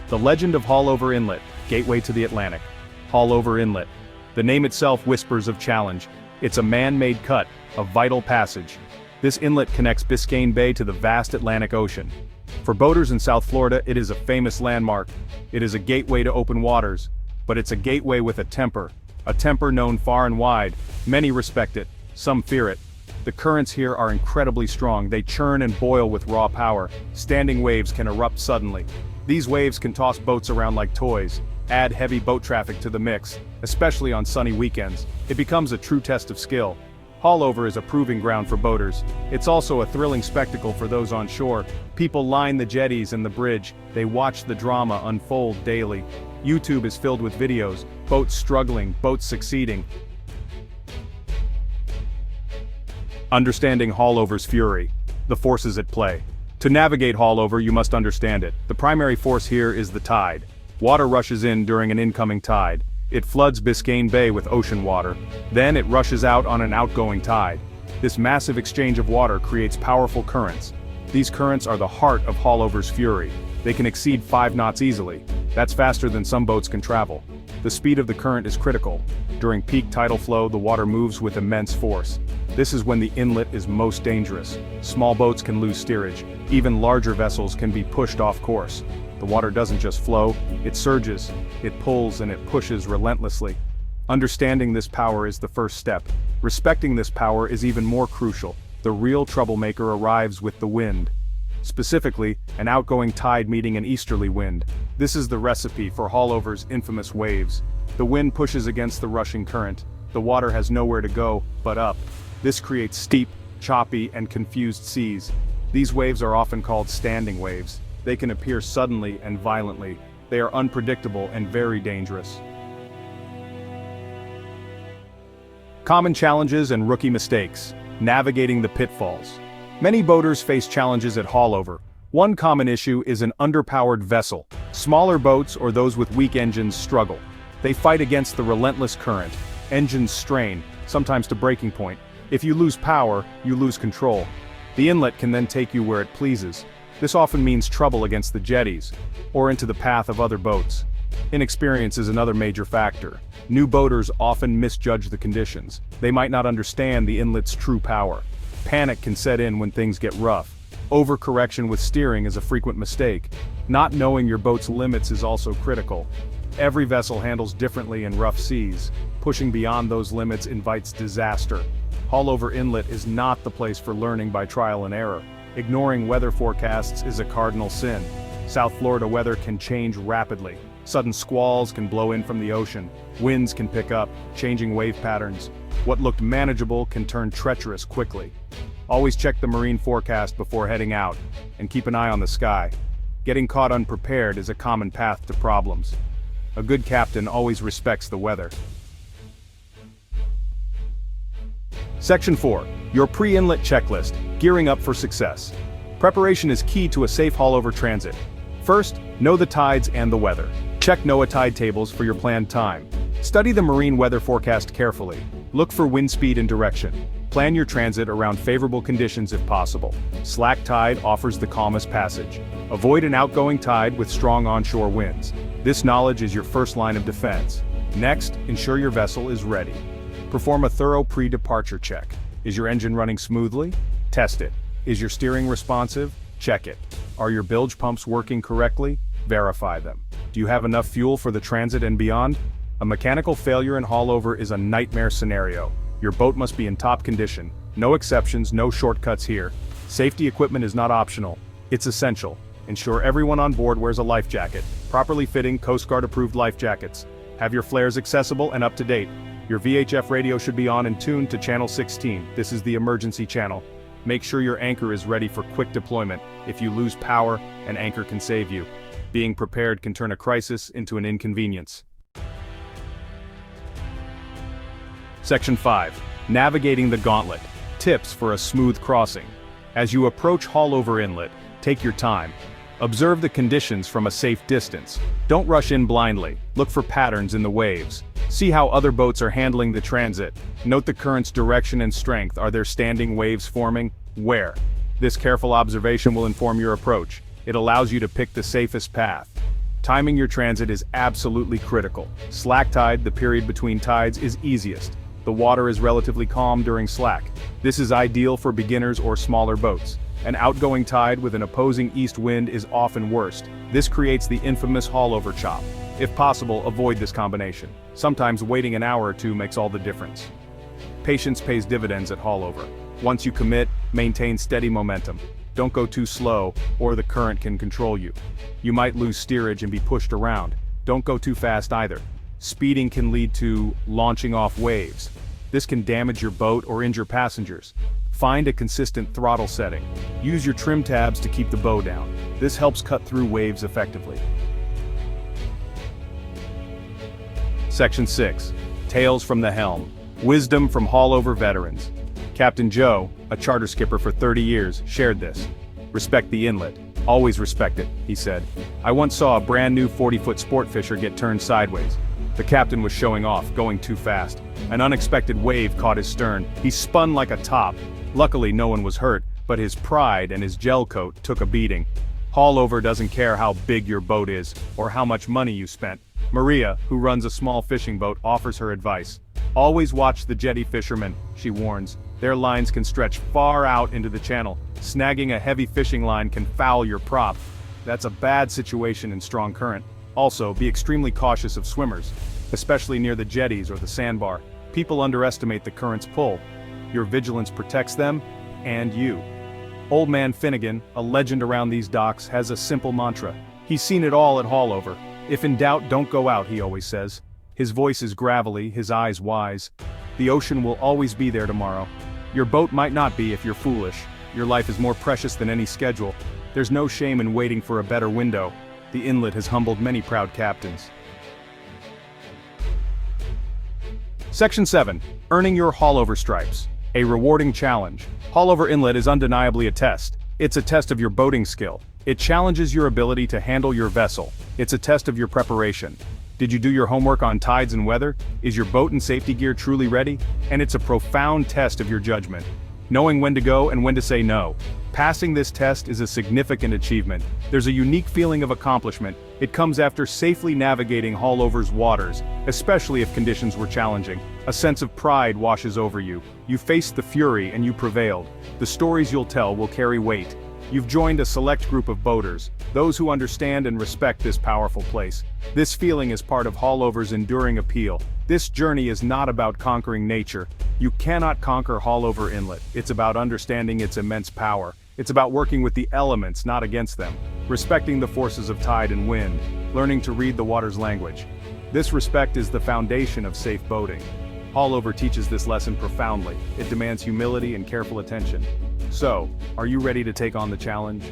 The legend of Haulover Inlet, gateway to the Atlantic. Haulover Inlet. The name itself whispers of challenge. It's a man-made cut, a vital passage. This inlet connects Biscayne Bay to the vast Atlantic Ocean. For boaters in South Florida, it is a famous landmark. It is a gateway to open waters. But it's a gateway with a temper known far and wide. Many respect it, some fear it. The currents here are incredibly strong. They churn and boil with raw power. Standing waves can erupt suddenly. These waves can toss boats around like toys, add heavy boat traffic to the mix, especially on sunny weekends. It becomes a true test of skill. Haulover is a proving ground for boaters. It's also a thrilling spectacle for those on shore. People line the jetties and the bridge. They watch the drama unfold daily. YouTube is filled with videos, boats struggling, boats succeeding. Understanding Haulover's fury. The forces at play. To navigate Haulover, you must understand it. The primary force here is the tide. Water rushes in during an incoming tide. It floods Biscayne Bay with ocean water. Then it rushes out on an outgoing tide. This massive exchange of water creates powerful currents. These currents are the heart of Haulover's fury. They can exceed 5 knots easily. That's faster than some boats can travel. The speed of the current is critical. During peak tidal flow, the water moves with immense force. This is when the inlet is most dangerous. Small boats can lose steerage. Even larger vessels can be pushed off course. The water doesn't just flow, it surges, it pulls and it pushes relentlessly. Understanding this power is the first step. Respecting this power is even more crucial. The real troublemaker arrives with the wind. Specifically, an outgoing tide meeting an easterly wind. This is the recipe for Haulover's infamous waves. The wind pushes against the rushing current. The water has nowhere to go but up. This creates steep, choppy, and confused seas. These waves are often called standing waves. They can appear suddenly and violently. They are unpredictable and very dangerous. Common challenges and rookie mistakes. Navigating the pitfalls. Many boaters face challenges at Haulover. One common issue is an underpowered vessel. Smaller boats or those with weak engines struggle. They fight against the relentless current. Engines strain, sometimes to breaking point. If you lose power, you lose control. The inlet can then take you where it pleases. This often means trouble against the jetties, or into the path of other boats. Inexperience is another major factor. New boaters often misjudge the conditions. They might not understand the inlet's true power. Panic can set in when things get rough. Overcorrection with steering is a frequent mistake. Not knowing your boat's limits is also critical. Every vessel handles differently in rough seas. Pushing beyond those limits invites disaster. Haulover Inlet is not the place for learning by trial and error. Ignoring weather forecasts is a cardinal sin. South Florida weather can change rapidly. Sudden squalls can blow in from the ocean. Winds can pick up, changing wave patterns. What looked manageable can turn treacherous quickly. Always check the marine forecast before heading out, and keep an eye on the sky. Getting caught unprepared is a common path to problems. A good captain always respects the weather. Section 4. Your pre-inlet checklist, gearing up for success. Preparation is key to a safe Haulover transit. First, know the tides and the weather. Check NOAA tide tables for your planned time. Study the marine weather forecast carefully. Look for wind speed and direction. Plan your transit around favorable conditions if possible. Slack tide offers the calmest passage. Avoid an outgoing tide with strong onshore winds. This knowledge is your first line of defense. Next, ensure your vessel is ready. Perform a thorough pre-departure check. Is your engine running smoothly? Test it. Is your steering responsive? Check it. Are your bilge pumps working correctly? Verify them. Do you have enough fuel for the transit and beyond? A mechanical failure in Haulover is a nightmare scenario. Your boat must be in top condition. No exceptions, no shortcuts here. Safety equipment is not optional. It's essential. Ensure everyone on board wears a life jacket. Properly fitting, Coast Guard approved life jackets. Have your flares accessible and up to date. Your VHF radio should be on and tuned to channel 16. This is the emergency channel. Make sure your anchor is ready for quick deployment. If you lose power, an anchor can save you. Being prepared can turn a crisis into an inconvenience. Section 5. Navigating the Gauntlet. Tips for a smooth crossing. As you approach Haulover Inlet, take your time. Observe the conditions from a safe distance. Don't rush in blindly. Look for patterns in the waves. See how other boats are handling the transit. Note the current's direction and strength. Are there standing waves forming? Where? This careful observation will inform your approach. It allows you to pick the safest path. Timing your transit is absolutely critical. Slack tide, the period between tides, is easiest. The water is relatively calm during slack. This is ideal for beginners or smaller boats. An outgoing tide with an opposing east wind is often worst. This creates the infamous haulover chop. If possible, avoid this combination. Sometimes waiting an hour or two makes all the difference. Patience pays dividends at haulover. Once you commit, maintain steady momentum. Don't go too slow, or the current can control you. You might lose steerage and be pushed around. Don't go too fast either. Speeding can lead to launching off waves. This can damage your boat or injure passengers. Find a consistent throttle setting. Use your trim tabs to keep the bow down. This helps cut through waves effectively. Section 6. Tales from the Helm. Wisdom from haulover veterans. Captain Joe, a charter skipper for 30 years, shared this. Respect the inlet. Always respect it, he said. I once saw a brand new 40-foot sport fisher get turned sideways. The captain was showing off, going too fast. An unexpected wave caught his stern. He spun like a top. Luckily, no one was hurt, but his pride and his gel coat took a beating. Haulover doesn't care how big your boat is, or how much money you spent. Maria, who runs a small fishing boat, offers her advice. Always watch the jetty fishermen, she warns. Their lines can stretch far out into the channel. Snagging a heavy fishing line can foul your prop. That's a bad situation in strong current. Also, be extremely cautious of swimmers, especially near the jetties or the sandbar. People underestimate the current's pull. Your vigilance protects them, and you. Old Man Finnegan, a legend around these docks, has a simple mantra. He's seen it all at haulover. If in doubt, don't go out, he always says. His voice is gravelly, his eyes wise. The ocean will always be there tomorrow. Your boat might not be if you're foolish. Your life is more precious than any schedule. There's no shame in waiting for a better window. The inlet has humbled many proud captains. Section 7. Earning your haulover stripes. A rewarding challenge. Haulover Inlet is undeniably a test. It's a test of your boating skill. It challenges your ability to handle your vessel. It's a test of your preparation. Did you do your homework on tides and weather? Is your boat and safety gear truly ready? And it's a profound test of your judgment. Knowing when to go and when to say no. Passing this test is a significant achievement. There's a unique feeling of accomplishment. It comes after safely navigating haulover's waters, especially if conditions were challenging. A sense of pride washes over you. You faced the fury and you prevailed. The stories you'll tell will carry weight. You've joined a select group of boaters, those who understand and respect this powerful place. This feeling is part of haulover's enduring appeal. This journey is not about conquering nature. You cannot conquer Haulover Inlet. It's about understanding its immense power. It's about working with the elements, not against them. Respecting the forces of tide and wind. Learning to read the water's language. This respect is the foundation of safe boating. Haulover teaches this lesson profoundly. It demands humility and careful attention. So, are you ready to take on the challenge?